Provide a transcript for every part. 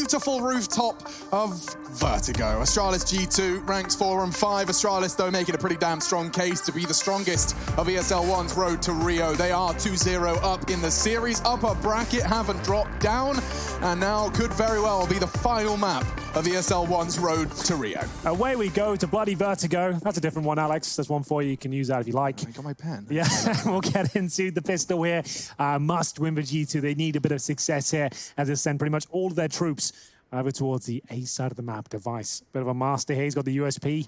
beautiful rooftop of Vertigo. Astralis G2 ranks 4 and 5. Astralis, though, making a pretty damn strong case to be the strongest of ESL 1's road to Rio. They are 2-0 up in the series. Upper bracket haven't dropped down, and now could very well be the final map of ESL 1's road to Rio. Away we go to bloody Vertigo. That's a different one, Alex. There's one for you. You can use that if you like. I got my pen. Yeah, we'll get into the pistol here. Must win for G2. They need a bit of success here as they send pretty much all of their troops over towards the A side of the map. Device, bit of a master here. He's got the USP.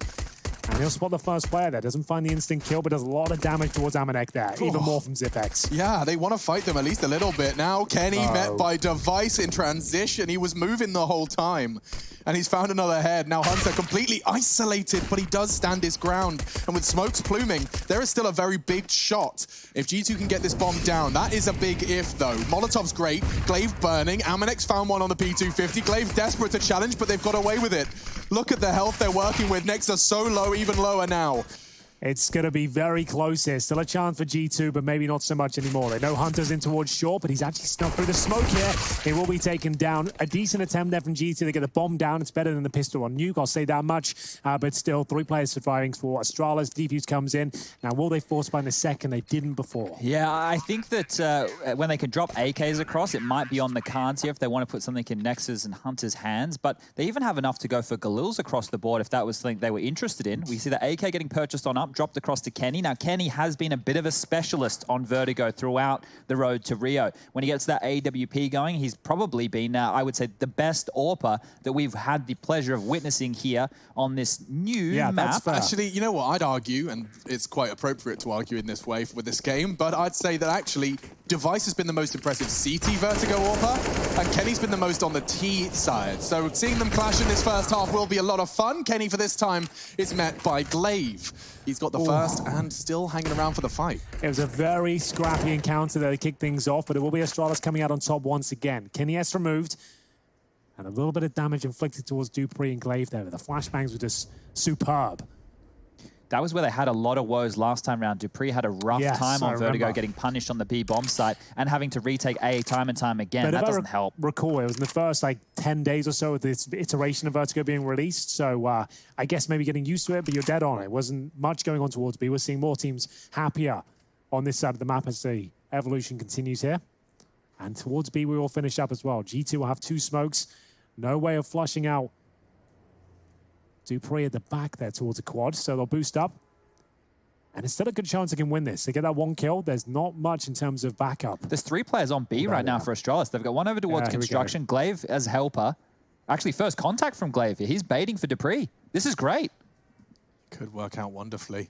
And he'll spot the first player there. Doesn't find the instant kill, but does a lot of damage towards Amanek there. Even more from Zipex. Yeah, they want to fight them at least a little bit. Now Kenny met by Device in transition. He was moving the whole time. And he's found another head. Now Hunter completely isolated, but he does stand his ground. And with smokes pluming, there is still a very big shot. If G2 can get this bomb down, that is a big if, though. Molotov's great. Glaive burning. Amanek's found one on the P250. Glaive desperate to challenge, but they've got away with it. Look at the health they're working with. Next are so low, even lower now. It's going to be very close here. Still a chance for G2, but maybe not so much anymore. They know Hunter's in towards short, but he's actually snuck through the smoke here. He will be taken down. A decent attempt there from G2 to get the bomb down. It's better than the pistol on Nuke, I'll say that much. But still, 3 players surviving for Astralis. Defuse comes in. Now, will they force by in the second? They didn't before. Yeah, I think that when they can drop AKs across, it might be on the cards here if they want to put something in Nexus and Hunter's hands. But they even have enough to go for Galils across the board if that was something they were interested in. We see the AK getting purchased on up, dropped across to Kenny. Now, Kenny has been a bit of a specialist on Vertigo throughout the road to Rio. When he gets that AWP going, he's probably been, I would say, the best AWPer that we've had the pleasure of witnessing here on this new map. Actually, you know what? I'd argue, and it's quite appropriate to argue in this way with this game, but I'd say that actually Device has been the most impressive CT Vertigo AWPer, and Kenny's been the most on the T side. So seeing them clash in this first half will be a lot of fun. Kenny, for this time, is met by Glaive. He's got the first and still hanging around for the fight. It was a very scrappy encounter there to kick things off, but it will be Astralis coming out on top once again. Kenny S removed, and a little bit of damage inflicted towards Dupree and Glaive there. The flashbangs were just superb. That was where they had a lot of woes last time around. Dupree had a rough time on Vertigo, getting punished on the B bomb site and having to retake A time and time again. That doesn't help. Recall, it was in the first 10 days or so of this iteration of Vertigo being released. So I guess maybe getting used to it, but you're dead on. It wasn't much going on towards B. We're seeing more teams happier on this side of the map as the evolution continues here. And towards B, we will finish up as well. G2 will have 2 smokes. No way of flushing out Dupree at the back there towards a quad, so they'll boost up. And it's still a good chance they can win this. They get that 1 kill, there's not much in terms of backup. There's 3 players on B right now for Astralis. They've got one over towards construction, Glaive as helper. Actually, first contact from Glaive here. He's baiting for Dupree. This is great. Could work out wonderfully.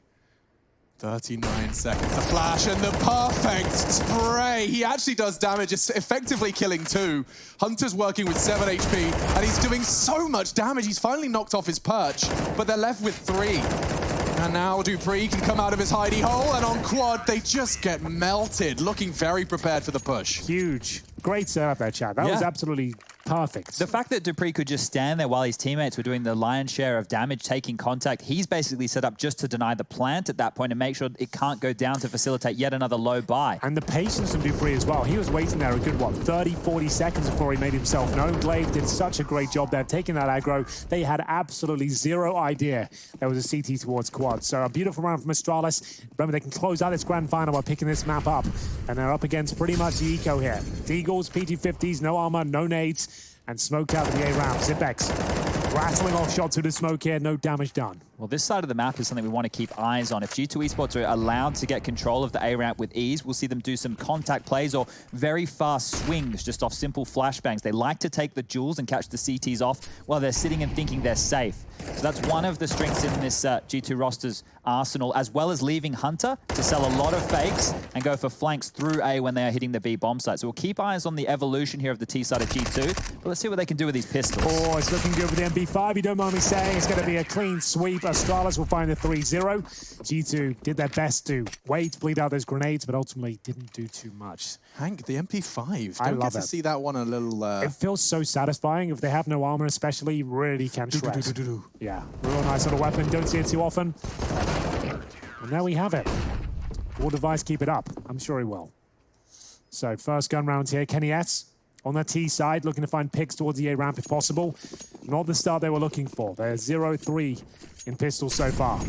39 seconds, the flash and the perfect spray. He actually does damage, it's effectively killing 2. Hunter's working with 7 HP, and he's doing so much damage. He's finally knocked off his perch, but they're left with 3. And now Dupree can come out of his hidey hole, and on quad, they just get melted, looking very prepared for the push. Huge. Great setup there, Chad. That was absolutely perfect. The fact that Dupree could just stand there while his teammates were doing the lion's share of damage, taking contact, he's basically set up just to deny the plant at that point and make sure it can't go down to facilitate yet another low buy. And the patience from Dupree as well. He was waiting there a good, 30, 40 seconds before he made himself known. Glaive did such a great job there, taking that aggro. They had absolutely zero idea there was a CT towards quad. So a beautiful round from Astralis. Remember, they can close out this grand final by picking this map up. And they're up against pretty much the eco here. Deagles, PT50s, no armor, no nades. And smoked out of the A round. Zipex rattling off shots through the smoke here, no damage done. Well, this side of the map is something we want to keep eyes on. If G2 Esports are allowed to get control of the A ramp with ease, we'll see them do some contact plays or very fast swings just off simple flashbangs. They like to take the jewels and catch the CTs off while they're sitting and thinking they're safe. So that's one of the strengths in this G2 roster's arsenal, as well as leaving Hunter to sell a lot of fakes and go for flanks through A when they are hitting the B bomb site. So we'll keep eyes on the evolution here of the T side of G2, but let's see what they can do with these pistols. Oh, it's looking good with the MP5. You don't mind me saying it's going to be a clean sweep. Astralis will find the 3-0. G2 did their best to wait, bleed out those grenades, but ultimately didn't do too much. Hank, the MP5. I Don't love get to see that one a little... It feels so satisfying. If they have no armor especially, really can shred. Yeah, real nice little weapon. Don't see it too often. And there we have it. Will Device keep it up? I'm sure he will. So first gun round here, Kenny S. on the T side, looking to find picks towards the A ramp if possible. Not the start they were looking for. They're 0-3 in pistols so far.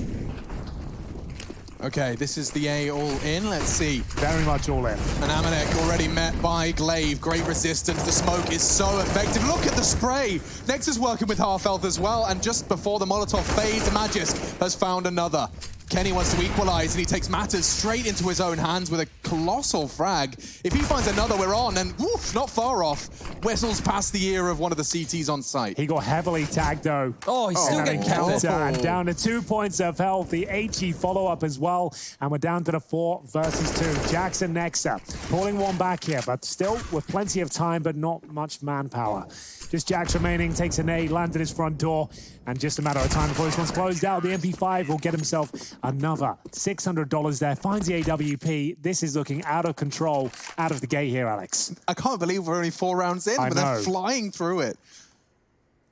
Okay, this is the A all in. Let's see. Very much all in. And Amanek already met by Glaive. Great resistance. The smoke is so effective. Look at the spray. Nexus working with half health as well. And just before the Molotov fades, Magisk has found another. Kenny wants to equalize, and he takes matters straight into his own hands with a colossal frag. If he finds another, we're on, and woof, not far off. Whistles past the ear of one of the CTs on site. He got heavily tagged, though. Oh, he's still getting countered. And down to 2 points of health. The HE follow-up as well. And we're down to the 4 versus 2. Jackson Nexa pulling one back here, but still with plenty of time, but not much manpower. Just Jax remaining, takes a nade, lands at his front door, and just a matter of time before this one's closed out. The MP5 will get himself another $600 there, finds the AWP. This is looking out of control out of the gate here, Alex. I can't believe we're only 4 rounds in, but they're flying through it.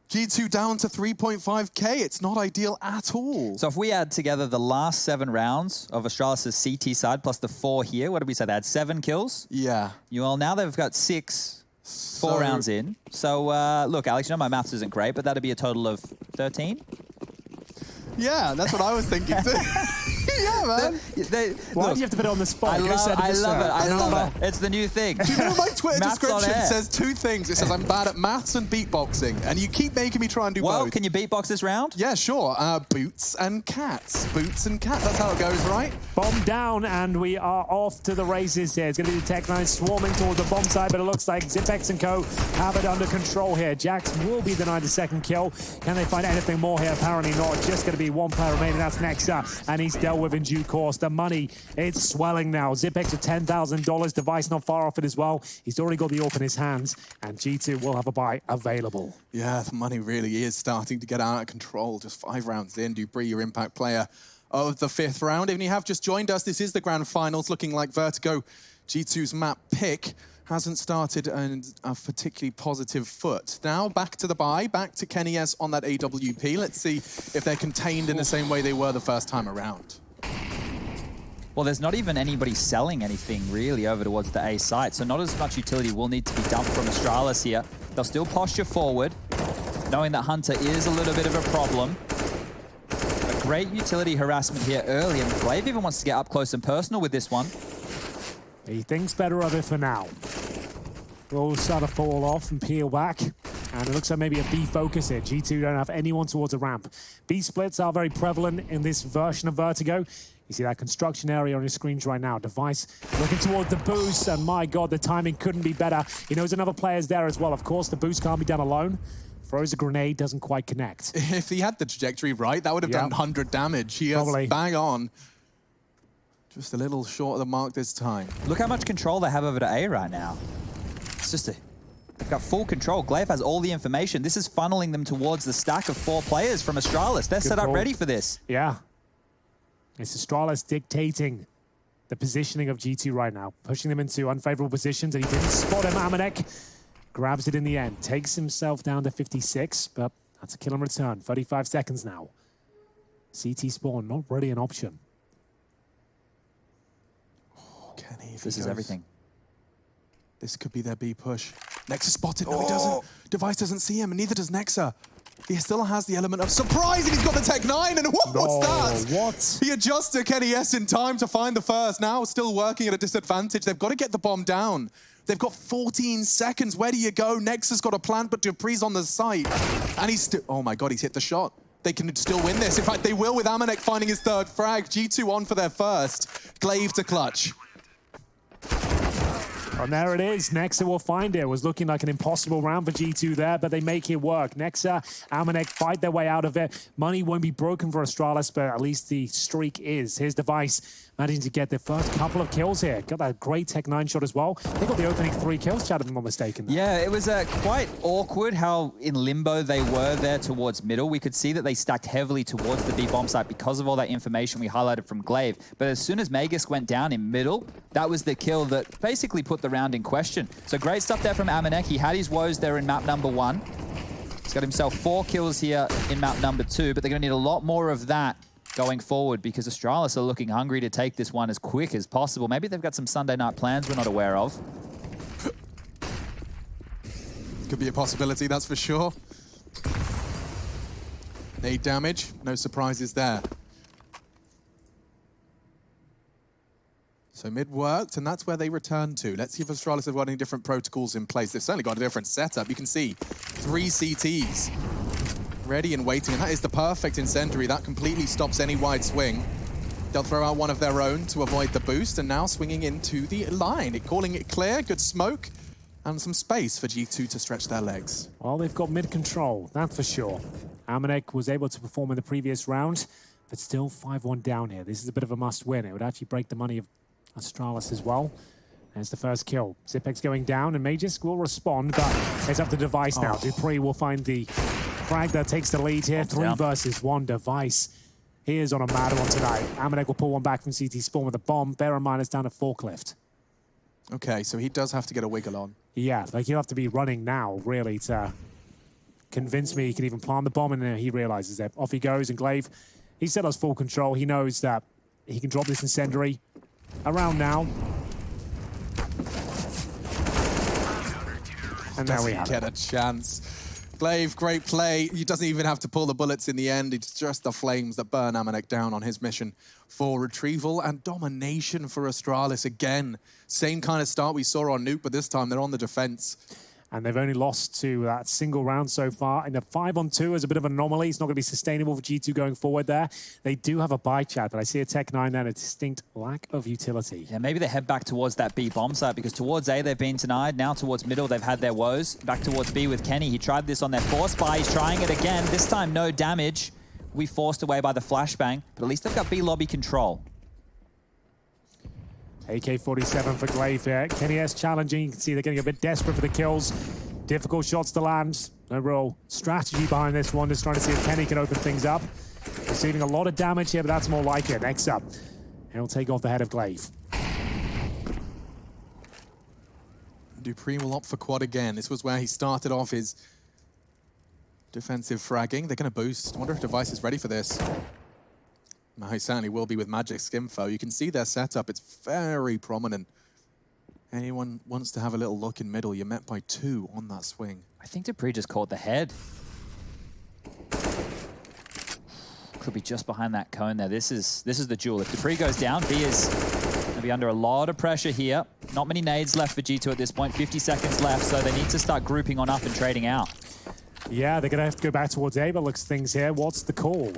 G2 down to 3.5K. It's not ideal at all. So if we add together the last 7 rounds of Astralis' CT side plus the 4 here, what did we say? They had 7 kills? Yeah. Well, now they've got 6. 4 rounds in. So, look, Alex, you know my maths isn't great, but that'd be a total of 13? Yeah, that's what I was thinking too. Yeah, man. Why do you have to put it on the spot? I love it. It's the new thing. Do you know my Twitter description says 2 things? It says I'm bad at maths and beatboxing, and you keep making me try and do both. Well, can you beatbox this round? Yeah, sure. Boots and cats. Boots and cats. That's how it goes, right? Bomb down, and we are off to the races here. It's going to be the Tech-9 swarming towards the bomb side, but it looks like Zipex and co have it under control here. Jax will be denied the 2nd kill. Can they find anything more here? Apparently not. Just going to be 1 player remaining. That's Nexa, and he's dealt with in due course. The money, it's swelling now. Zipex with $10,000. Device not far off it as well. He's already got the AWP in his hands, and G2 will have a buy available. Yeah, the money really is starting to get out of control. Just 5 rounds in. Dupree, your impact player of the 5th round. If you have just joined us, this is the grand finals, looking like Vertigo. G2's map pick hasn't started on a particularly positive foot. Now back to the buy, back to Kenny S on that AWP. Let's see if they're contained in the same way they were the first time around. Well, there's not even anybody selling anything really over towards the A site, so not as much utility will need to be dumped from Astralis here. They'll still posture forward, knowing that Hunter is a little bit of a problem. A great utility harassment here early, and Glaive even wants to get up close and personal with this one. He thinks better of it for now. Will start to fall off and peel back. And it looks like maybe a B focus here. G2 don't have anyone towards a ramp. B splits are very prevalent in this version of Vertigo. You see that construction area on your screens right now. Device looking toward the boost, and my God, the timing couldn't be better. He knows another player's there as well. Of course, the boost can't be done alone. Throws a grenade, doesn't quite connect. If he had the trajectory right, that would have done 100 damage. He is bang on. Just a little short of the mark this time. Look how much control they have over the A right now. It's just they've got full control. Glaive has all the information. This is funneling them towards the stack of 4 players from Astralis. They're set up ready for this. Yeah. It's Astralis dictating the positioning of G2 right now, pushing them into unfavorable positions, and he didn't spot him. Amanek grabs it in the end, takes himself down to 56, but that's a kill in return. 35 seconds now. CT spawn, not really an option. Oh, Kenny, this is everything. This could be their B push. Nexa spotted. No, he doesn't. Device doesn't see him, and neither does Nexa. He still has the element of surprise, and he's got the Tech-9, and what's that? What? He adjusts to Kenny S in time to find the first. Now still working at a disadvantage. They've got to get the bomb down. They've got 14 seconds. Where do you go? Nexa's got a plant, but Dupree's on the site. And he's still... Oh my God, he's hit the shot. They can still win this. In fact, they will with Amanek finding his 3rd frag. G2 on for their first. Glaive to clutch. And there it is. Nexa will find it. It was looking like an impossible round for G2 there, but they make it work. Nexa, Amanek fight their way out of it. Money won't be broken for Astralis, but at least the streak is. Here's Device managing to get the first couple of kills here. Got that great Tech-9 shot as well. They got the opening 3 kills, Chad, if I'm not mistaken. Yeah, it was quite awkward how in limbo they were there towards middle. We could see that they stacked heavily towards the B bomb site because of all that information we highlighted from Glaive. But as soon as Magisk went down in middle, that was the kill that basically put the round in question. So great stuff there from Amanek. He had his woes there in map number 1. He's got himself 4 kills here in map number 2, but they're going to need a lot more of that going forward because Astralis are looking hungry to take this one as quick as possible. Maybe they've got some Sunday night plans we're not aware of. Could be a possibility, that's for sure. 8 damage, no surprises there. So mid worked, and that's where they return to. Let's see if Astralis have got any different protocols in place. They've certainly got a different setup. You can see 3 CTs ready and waiting, and that is the perfect incendiary. That completely stops any wide swing. They'll throw out one of their own to avoid the boost, and now swinging into the line. Calling it clear, good smoke, and some space for G2 to stretch their legs. Well, they've got mid control, that's for sure. Amanek was able to perform in the previous round, but still 5-1 down here. This is a bit of a must-win. It would actually break the money of Astralis as well. There's the first kill. Xyp9x going down, and Magisk will respond, but it's up to Device now. dupreeh will find the frag that takes the lead here. 3 versus 1. Device, he is on a mad one tonight. Amanek will pull one back from CT spawn with a bomb. Bear in mind it's down at Forklift. Okay, so he does have to get a wiggle on. Yeah, like he'll have to be running now, really, to convince me he can even plant the bomb, and then he realizes that. Off he goes, and Glaive, he still has full control. He knows that he can drop this incendiary around now. And now we have get a chance. Glaive, great play. He doesn't even have to pull the bullets in the end. It's just the flames that burn Amanek down on his mission for retrieval and domination for Astralis again. Same kind of start we saw on Nuke, but this time they're on the defense. And they've only lost to that single round so far. And the 5-on-2 is a bit of an anomaly. It's not going to be sustainable for G2 going forward there. They do have a buy chat, but I see a Tech9 there and a distinct lack of utility. Yeah, maybe they head back towards that B bomb site, because towards A they've been denied. Now towards middle they've had their woes. Back towards B with Kenny. He tried this on their force buy. He's trying it again. This time no damage. We forced away by the flashbang, but at least they've got B lobby control. AK-47 for Glaive here. Kenny S challenging. You can see they're getting a bit desperate for the kills. Difficult shots to land. No real strategy behind this one. Just trying to see if Kenny can open things up. Receiving a lot of damage here, but that's more like it. Next up, he'll take off the head of Glaive. dupreeh will opt for quad again. This was where he started off his defensive fragging. They're going to boost. I wonder if Device is ready for this. No, he certainly will be with Magisk info. You can see their setup. It's very prominent. Anyone wants to have a little look in middle, you're met by 2 on that swing. I think dupreeh just caught the head. Could be just behind that cone there. This is the duel. If dupreeh goes down, B is going to be under a lot of pressure here. Not many nades left for G2 at this point. 50 seconds left, so they need to start grouping on up and trading out. Yeah, they're going to have to go back towards A, but looks things here. What's the call?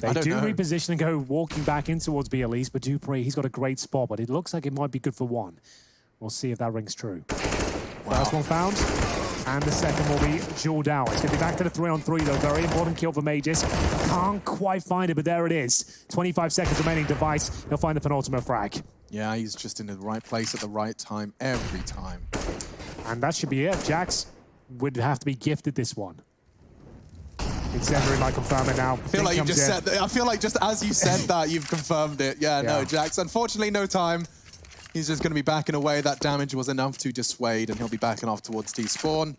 They do reposition and go walking back in towards B at least, but dupreeh, he's got a great spot, but it looks like it might be good for 1. We'll see if that rings true. Wow. First one found, and the second will be jeweled out. It's going to be back to the 3-on-3 though. Very important kill for Magisk. Can't quite find it, but there it is. 25 seconds remaining. Device, he'll find the penultimate frag. Yeah, he's just in the right place at the right time every time. And that should be it. Jax would have to be gifted this one. Incendiary might confirm it now. I feel like you just said that. I feel like just as you said that, you've confirmed it. Yeah, no, Jax. Unfortunately, no time. He's just going to be backing away. That damage was enough to dissuade, and he'll be backing off towards T-spawn.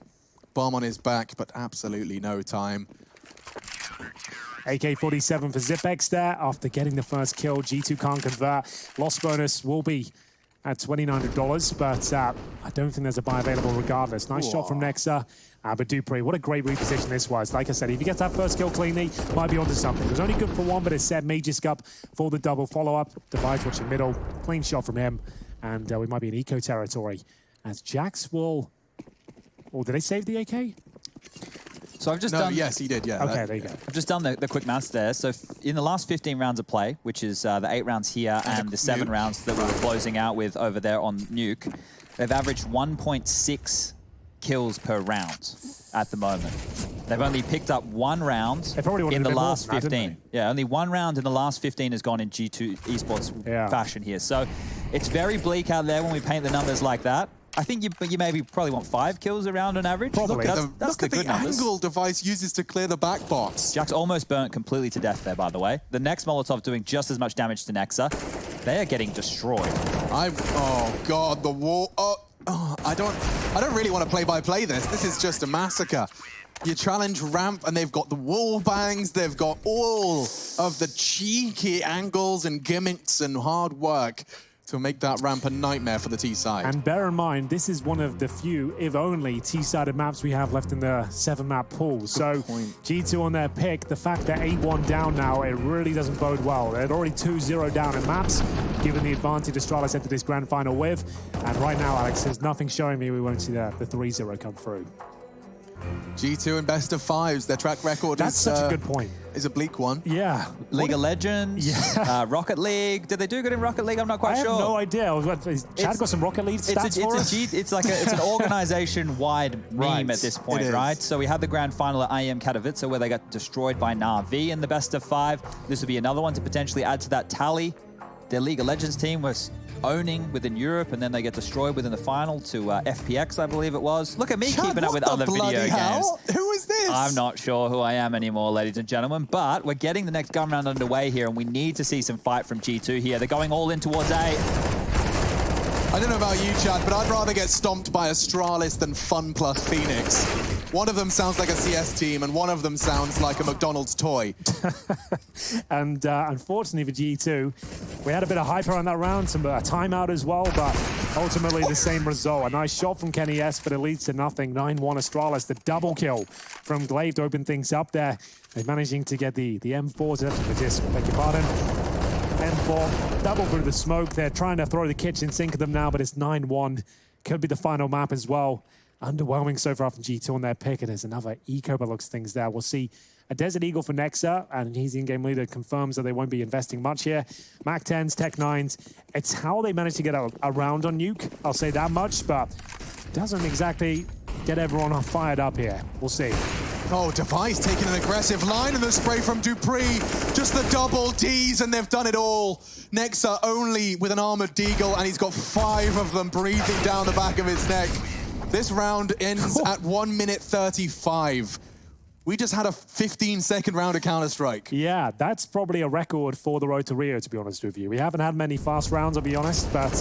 Bomb on his back, but absolutely no time. AK-47 for Xyp9x there. After getting the first kill, G2 can't convert. Loss bonus will be at $2,900, but I don't think there's a buy available regardless. Nice shot from Nexa. But dupreeh, what a great reposition this was. Like I said, if he gets that first kill cleanly, might be onto something. It was only good for 1, but it set Magisk up for the double follow-up. Device watching middle. Clean shot from him. And we might be in eco territory. As Jax will... Or did they save the AK? So I've just done... Yes, he did, yeah. Okay, there you go. I've just done the quick maths there. So in the last 15 rounds of play, which is the 8 rounds here and the 7 rounds that we were closing out with over there on Nuke, they've averaged 1.6 kills per round at the moment. They've only picked up 1 round in the last 15. Yeah, only 1 round in the last 15 has gone in G2 Esports fashion here. So it's very bleak out there when we paint the numbers like that. I think you probably want 5 kills around on average. Probably. Look at the angle Device uses to clear the back box. Jax almost burnt completely to death there, by the way. The next Molotov doing just as much damage to Nexa. They are getting destroyed. Oh God, the wall. I don't really want to play-by-play this. This is just a massacre. You challenge ramp, and they've got the wall bangs. They've got all of the cheeky angles and gimmicks and hard work to make that ramp a nightmare for the T side. And bear in mind, this is one of the few, if only, T-sided maps we have left in the 7-map pool. So G2 on their pick, the fact they're 8-1 down now, it really doesn't bode well. They're already 2-0 down in maps, given the advantage Astralis entered this grand final with. And right now, Alex, there's nothing showing me we won't see the 3-0 come through. G2 in best of 5s. Their track record That's such a good point. Is a bleak one. Yeah. League of Legends, Rocket League. Did they do good in Rocket League? I'm not quite sure. I have no idea. Chad got some Rocket League stats for us? It's an organization-wide meme at this point, right? So we had the grand final at IEM Katowice where they got destroyed by Na'Vi in the best of 5. This would be another one to potentially add to that tally. Their League of Legends team was owning within Europe, and then they get destroyed within the final to FPX, I believe it was. Look at me keeping up with other video games. Who is this? I'm not sure who I am anymore, ladies and gentlemen, but we're getting the next gun round underway here, and we need to see some fight from G2 here. They're going all in towards A. I don't know about you, Chad, but I'd rather get stomped by Astralis than Fun plus Phoenix. One of them sounds like a CS team, and one of them sounds like a McDonald's toy. And unfortunately for G2, we had a bit of hype around that round, some timeout as well, but ultimately the same result. A nice shot from Kenny S, but it leads to nothing. 9-1 Astralis, the double kill from Glaive to open things up there. They're managing to get the M4s, the disc, beg your pardon. M4, double through the smoke. They're trying to throw the kitchen sink at them now, but it's 9-1. Could be the final map as well. Underwhelming so far from G2 on their pick, and there's another eco by looks things there. We'll see a Desert Eagle for Nexa, and he's the in-game leader, confirms that they won't be investing much here. Mac 10s, Tech 9s. It's how they managed to get a round on Nuke, I'll say that much, but doesn't exactly get everyone fired up here. We'll see. Oh, Device taking an aggressive line, and the spray from Dupree. Just the double Ds, and they've done it all. Nexa only with an armored Deagle, and he's got 5 of them breathing down the back of his neck. This round ends at 1 minute 35. We just had a 15-second round of Counter-Strike. Yeah, that's probably a record for the road to Rio, to be honest with you. We haven't had many fast rounds, I'll be honest, but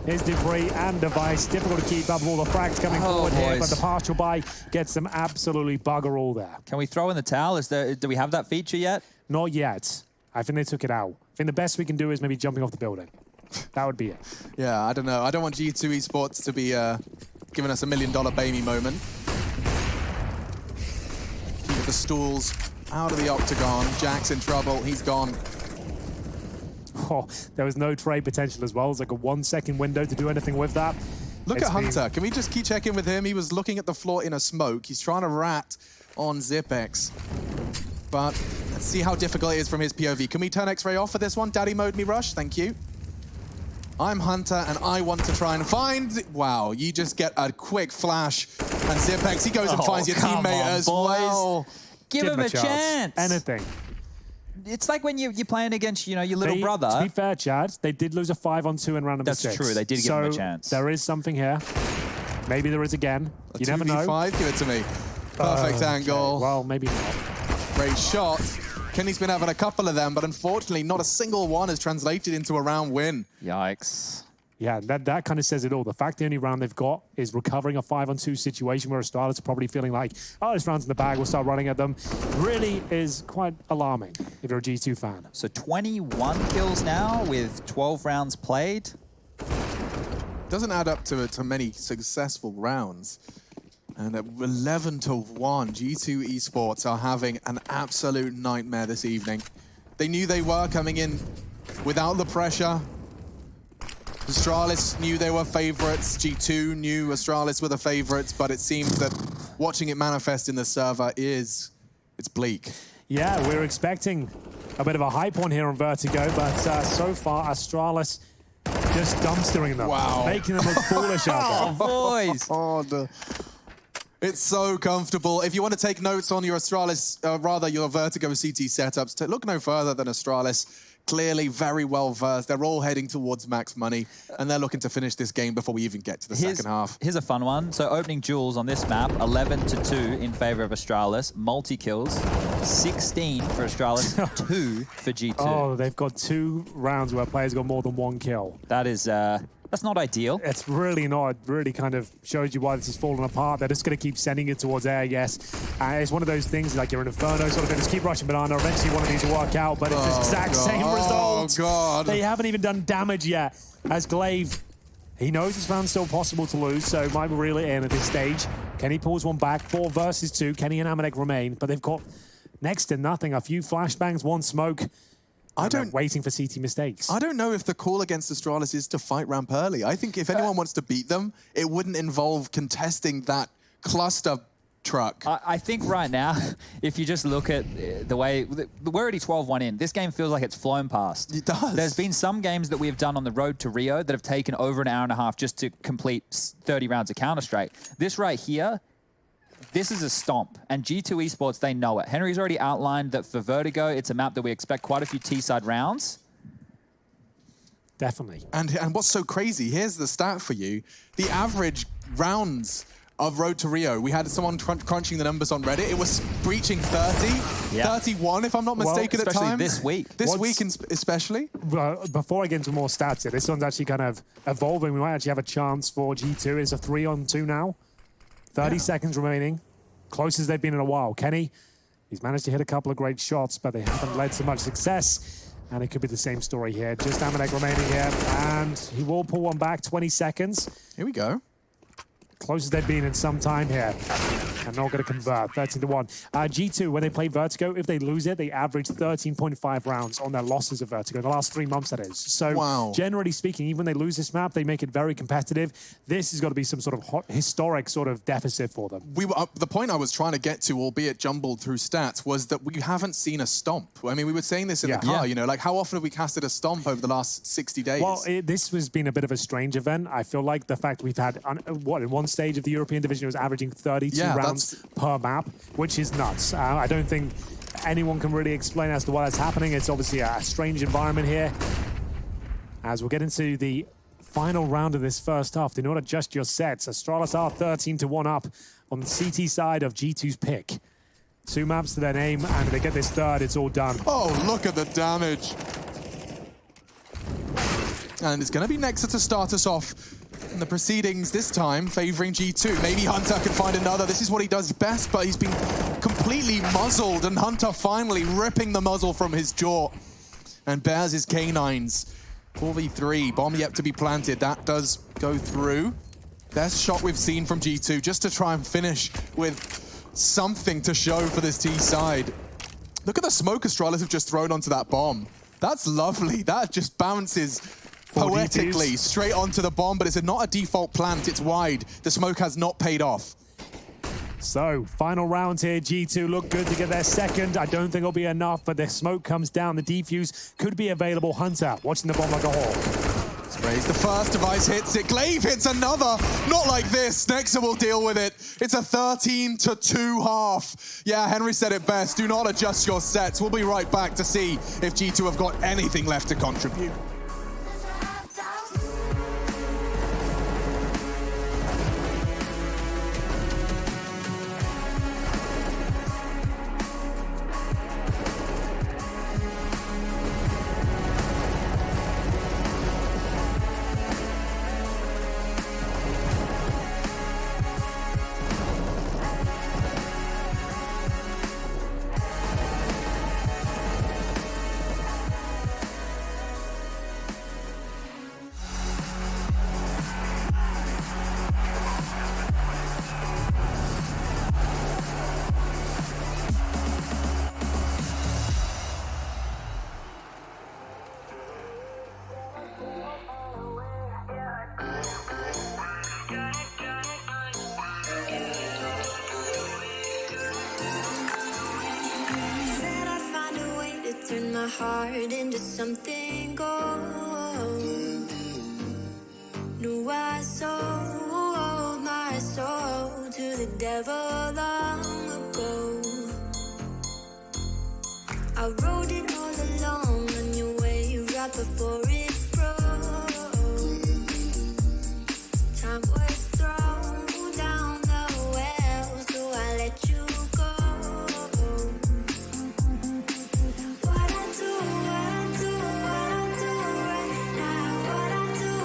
here's Dupree and Device. Difficult to keep up with all the frags coming forward here, but the partial buy gets them absolutely bugger all there. Can we throw in the towel? Do we have that feature yet? Not yet. I think they took it out. I think the best we can do is maybe jumping off the building. That would be it. Yeah, I don't know. I don't want G2 Esports to be giving us $1 million baby moment. Keep the stools out of the octagon. Jack's in trouble. He's gone. Oh, there was no trade potential as well. It was like a 1-second window to do anything with that. Look at Hunter. Can we just keep checking with him? He was looking at the floor in a smoke. He's trying to rat on Zipex. But let's see how difficult it is from his POV. Can we turn X-Ray off for this one? Daddy mode me rush. Thank you. I'm Hunter, and I want to try and find... Wow, you just get a quick flash. And Zipex, he goes and finds your teammate as well. Give him a chance. Anything. It's like when you're playing against, your little brother. To be fair, Chad, they did lose a 5-on-2 in round number 6. That's true, they did give him a chance. There is something here. Maybe there is again. You never know. 2v5, give it to me. Perfect angle. Well, maybe not. Great shot. Kenny's been having a couple of them, but unfortunately not a single one has translated into a round win. Yikes. Yeah, that kind of says it all. The fact the only round they've got is recovering a 5-on-2 situation where Astralis are probably feeling like, oh, this round's in the bag, we'll start running at them, really is quite alarming if you're a G2 fan. So 21 kills now with 12 rounds played. Doesn't add up to many successful rounds. And at 11-1, G2 Esports are having an absolute nightmare this evening. They knew they were coming in without the pressure. Astralis knew they were favorites. G2 knew Astralis were the favorites, but it seems that watching it manifest in the server it's bleak. Yeah, we're expecting a bit of a hype on here on Vertigo, but so far Astralis just dumpstering them. Wow. Making them look foolish out there. Oh, boys. It's so comfortable. If you want to take notes on your Astralis, rather your Vertigo CT setups, look no further than Astralis. Clearly very well versed. They're all heading towards max money, and they're looking to finish this game before we even get to the second half. Here's a fun one. So opening duels on this map, 11-2 in favor of Astralis. Multi-kills, 16 for Astralis, 2 for G2. Oh, they've got 2 rounds where players got more than 1 kill. That is That's not ideal. It's really not. It really kind of shows you why this is falling apart. They're just going to keep sending it towards air, yes. It's one of those things like you're in Inferno, sort of thing. Just keep rushing Banana. Eventually one of these will work out, but it's the exact same result. Oh, God. They haven't even done damage yet. As Glaive, he knows this round's still possible to lose, so might reel it in at this stage. Kenny pulls one back, 4 versus 2. Kenny and Amanek remain, but they've got next to nothing. A few flashbangs, 1 smoke. Waiting for CT mistakes. I don't know if the call against Astralis is to fight ramp early. I think if anyone wants to beat them, it wouldn't involve contesting that cluster truck. I think right now, if you just look at the way, we're already 12-1 in. This game feels like it's flown past. It does. There's been some games that we have done on the road to Rio that have taken over an hour and a half just to complete 30 rounds of Counter-Strike. This right here, this is a stomp, and G2 Esports, they know it. Henry's already outlined that for Vertigo, it's a map that we expect quite a few T-side rounds. Definitely. And what's so crazy, here's the stat for you. The average rounds of Road to Rio, we had someone crunching the numbers on Reddit. It was breaching 30, 31, if I'm not mistaken, at especially times. this week. This week especially. Before I get into more stats here, this one's actually kind of evolving. We might actually have a chance for G2. It's a 3-on-2 now. 30 seconds remaining. Closest they've been in a while. Kenny, he's managed to hit a couple of great shots, but they haven't led to much success. And it could be the same story here. Just Amanek remaining here. And he will pull one back, 20 seconds. Here we go. Closest they've been in some time here. And not going to convert, 13-1. G2, when they play Vertigo, if they lose it, they average 13.5 rounds on their losses of Vertigo in the last 3 months, that is. So generally speaking, even when they lose this map, they make it very competitive. This has got to be some sort of historic sort of deficit for them. The point I was trying to get to, albeit jumbled through stats, was that we haven't seen a stomp. I mean, we were saying this in the car, you know, like how often have we casted a stomp over the last 60 days? Well, this has been a bit of a strange event. I feel like the fact we've had, in one stage of the European division, it was averaging 32 rounds per map, which is nuts. I don't think anyone can really explain as to why that's happening. It's obviously a strange environment here. As we'll get into the final round of this first half, do not adjust your sets. Astralis are 13-1 up on the CT side of G2's pick. 2 maps to their name, and if they get this third, it's all done. Oh, look at the damage. And it's going to be Nexa to start us off. And the proceedings this time favoring G2. Maybe Hunter can find another. This is what he does best, but he's been completely muzzled, and Hunter finally ripping the muzzle from his jaw. And bears his canines. 4v3, bomb yet to be planted. That does go through. Best shot we've seen from G2, just to try and finish with something to show for this T side. Look at the smoke Astralis have just thrown onto that bomb. That's lovely. That just bounces poetically straight onto the bomb, but it's not a default plant, it's wide. The smoke has not paid off. So, final round here. G2 look good to get their second. I don't think it'll be enough, but the smoke comes down. The defuse could be available. Hunter watching the bomb like a hawk. Sprays the first, device hits it. Glaive hits another. Not like this. Nexa will deal with it. It's a 13-2 half. Yeah, Henry said it best. Do not adjust your sets. We'll be right back to see if G2 have got anything left to contribute. Turn my heart into something gold. Knew I sold my soul to the devil long ago. I rode it all along on your wave right before it broke. Time was thrown down the well, so I let you go. What I do right now, what I do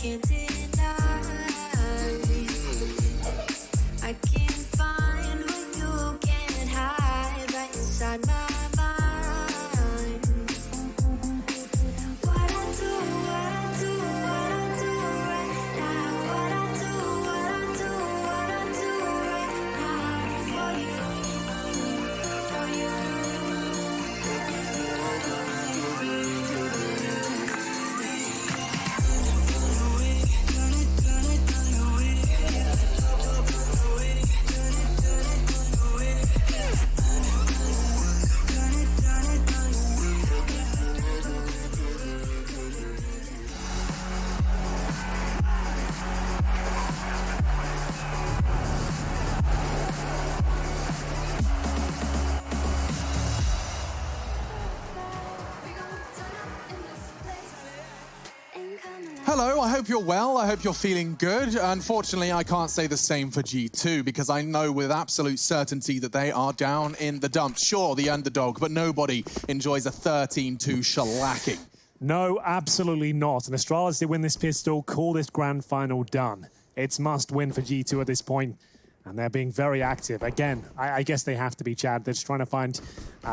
can't deny. I can't find what you can't hide right inside my mind. What I do right now. What I do right now for you. Hello, I hope you're well. I hope you're feeling good. Unfortunately, I can't say the same for G2 because I know with absolute certainty that they are down in the dumps. Sure, the underdog, but nobody enjoys a 13-2 shellacking. No, absolutely not. And Astralis, they win this pistol, call this grand final done. It's must win for G2 at this point. And they're being very active. Again, I guess they have to be, Chad. They're just trying to find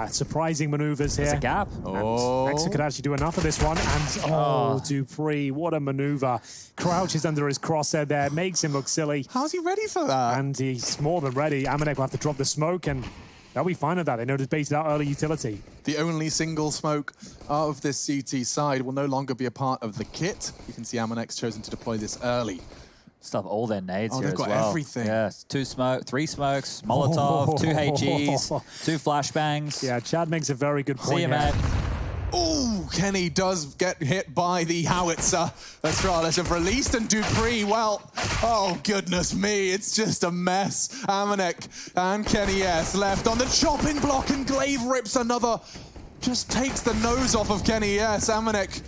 surprising maneuvers here. There's a gap. And Nexa could actually do enough of this one. And, Dupree, what a maneuver. Crouches under his crosshair there, makes him look silly. How's he ready for that? And he's more than ready. Amanek will have to drop the smoke, and they'll be fine with that. They know to bait it out early utility. The only single smoke of this CT side will no longer be a part of the kit. You can see Amonek's chosen to deploy this early. Stuff all their nades here they've as got well. everything. Yes, 3 smokes, Molotov, 2 HGs, 2 flashbangs. Yeah, Chad makes a very good point See you, here. mate. Oh, Kenny does get hit by the howitzer. Astralis have released, and Dupree, well, oh goodness me, it's just a mess. Amanek and Kenny S left on the chopping block, and Glaive rips another. Just takes the nose off of Kenny S. Amanek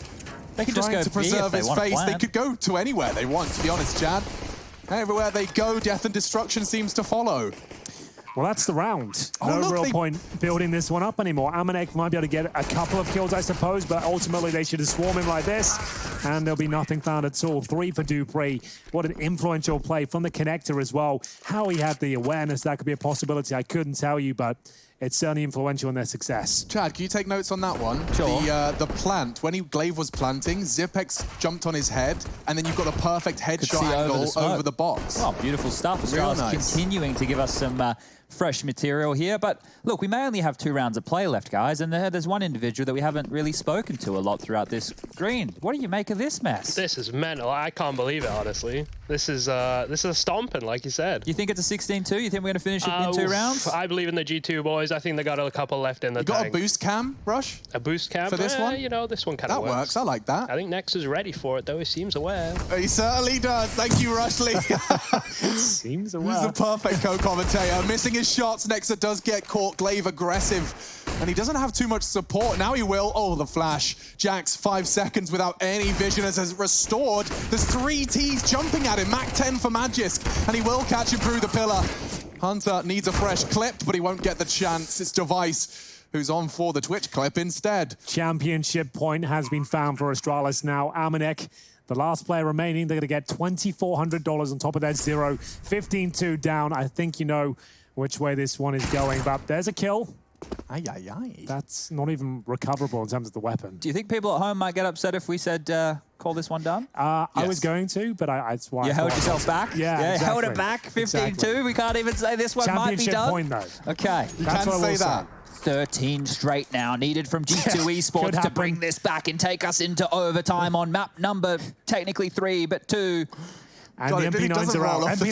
They can just trying go to preserve his face. They could go to anywhere they want, to be honest, Chad. Everywhere they go, death and destruction seems to follow. Well, that's the round. Oh, No look, real they- point building this one up anymore. Amanek might be able to get a couple of kills, I suppose, but ultimately they should have swarmed him like this, and there'll be nothing found at all. 3 for Dupree. What an influential play from the connector as well. How he had the awareness, that could be a possibility. I couldn't tell you, but it's certainly influential in their success. Chad, can you take notes on that one? Sure. The plant, when Glaive was planting, Zipex jumped on his head, and then you've got a perfect headshot see angle over the over smoke. the box. Oh, beautiful stuff. Real Astralis nice. continuing to give us some fresh material here. But look, we may only have 2 rounds of play left, guys, and there's one individual that we haven't really spoken to a lot throughout this. Green, what do you make of this mess? This is mental. I can't believe it, honestly. This is a stomping, like you said. You think it's a 16-2? You think we're going to finish it in 2 rounds? I believe in the G2 boys. I think they got a couple left in the You got a tank. boost cam, Rush? A boost cam for this one? You know, this one kind of That works. I like that. I think Nex is ready for it, though. He seems aware. He certainly does. Thank you, Rushley. Seems He's aware. the perfect co-commentator. Missing his shots. Nexa does get caught. Glaive aggressive. And he doesn't have too much support. Now he will. Oh, the flash. Jax, 5 seconds without any vision as has restored. There's 3 Ts jumping at him. Mac 10 for Magisk. And he will catch him through the pillar. Hunter needs a fresh clip, but he won't get the chance. It's Device who's on for the Twitch clip instead. Championship point has been found for Astralis now. Amanek, the last player remaining, they're going to get $2,400 on top of that 0. 15-2 down. I think you know which way this one is going, but there's a kill. Aye, aye, aye. That's not even recoverable in terms of the weapon. Do you think people at home might get upset if we said call this one done? I Yes. was going to, but that's why You I held thought- yourself back? Yeah, You held exactly. it back, 15-2. Exactly. We can't even say this one might be Championship done. point, though. Okay. You That's can what I say will that. 13 straight now needed from G2 Esports could to happen. bring this back and take us into overtime on map number technically 3, but 2. And God, the it really MP9s doesn't are out. roll off the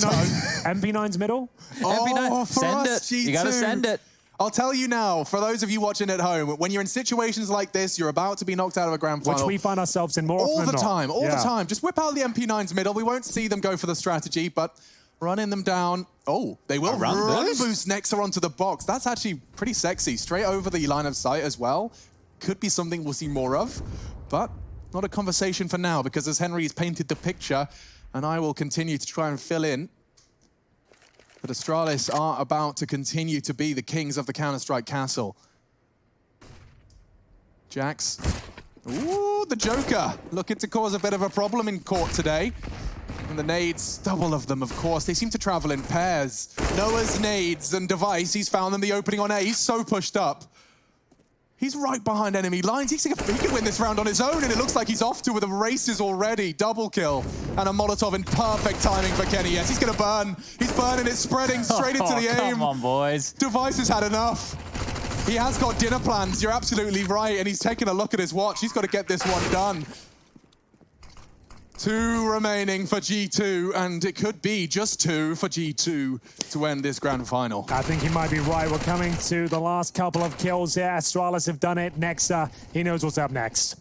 MP9's middle. Oh, for send us, it. You gotta G2. send it. I'll tell you now, for those of you watching at home, when you're in situations like this, you're about to be knocked out of a grand final. Which we find ourselves in more all often the than not. time, all Yeah. the time. Just whip out the MP9's middle. We won't see them go for the strategy, but running them down. Oh, they will run boost Nexa onto the box. That's actually pretty sexy. Straight over the line of sight as well. Could be something we'll see more of, but not a conversation for now, because as Henry's painted the picture, and I will continue to try and fill in, but Astralis are about to continue to be the kings of the Counter-Strike castle. Jax. Ooh, the Joker looking to cause a bit of a problem in court today. And the nades, double of them, of course. They seem to travel in pairs. Noah's nades and Device, he's found them the opening on A. He's so pushed up. He's right behind enemy lines. He can win this round on his own, and it looks like he's off to with the races already. Double kill and a Molotov in perfect timing for Kenny. Yes, he's going to burn. He's burning it, spreading straight into the aim. Come on, boys. Device has had enough. He has got dinner plans. You're absolutely right, and he's taking a look at his watch. He's got to get this one done. 2 remaining for G2, and it could be just 2 for G2 to end this grand final. I think he might be right. We're coming to the last couple of kills here. Astralis have done it. Nexa, he knows what's up next.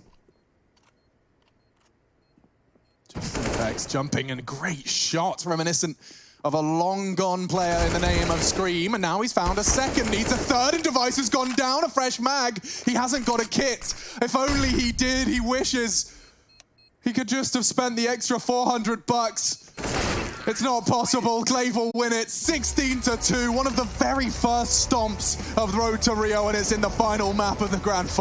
Just jumping and great shot, reminiscent of a long-gone player in the name of Scream, and now he's found a second, needs a third, and Device has gone down, a fresh mag. He hasn't got a kit. If only he did, he wishes he could just have spent the extra 400 bucks. It's not possible. Glaive will win it 16-2, one of the very first stomps of the Road to Rio, and it's in the final map of the grand final.